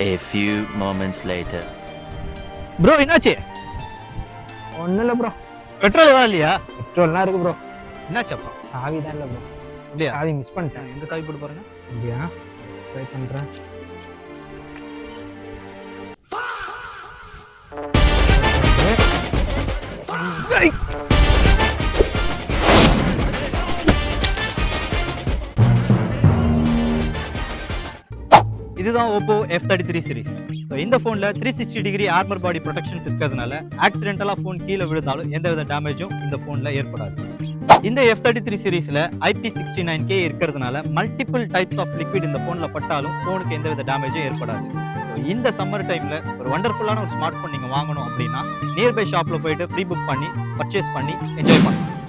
A few moments later. Bro என்னாச்சு? ஒன்றும் இல்லை ப்ரோ. பெட்ரோல் தான் இல்லையா? பெட்ரோல்லாம் இருக்கு ப்ரோ. என்னாச்சு அப்பா? சாவி தான் இல்லை ப்ரோ. இல்லையா? சாவி மிஸ் பண்ணிட்டேன். எந்த சாவி போட்டு பாருங்க. அப்படியா? ட்ரை பண்ணுறேன். இதுதான் Oppo F33 சீரிஸ். ஸோ இந்த ஃபோனில் 360 டிகிரி ஆர்மர் பாடி ப்ரொடெக்ஷன்ஸ் இருக்கிறதுனால ஆக்சிடென்டலாக ஃபோன் கீழே விழுந்தாலும் எந்தவித டேமேஜும் இந்த ஃபோனில் ஏற்படாது. இந்த F33 சீரிஸில் IP69K இருக்கிறதுனால மல்டிபிள் டைப்ஸ் ஆஃப் லிக்விட் இந்த ஃபோனில் பட்டாலும் ஃபோனுக்கு எந்தவித டேமேஜும் ஏற்படாது. ஸோ இந்த சம்மர் டைமில் ஒரு வண்டர்ஃபுல்லான ஒரு ஸ்மார்ட் ஃபோன் நீங்கள் வாங்கணும் அப்படின்னா நியர்பை ஷாப்பில் போயிட்டு ப்ரீ புக் பண்ணி பர்ச்சேஸ் பண்ணி என்ஜாய் பண்ணலாம்.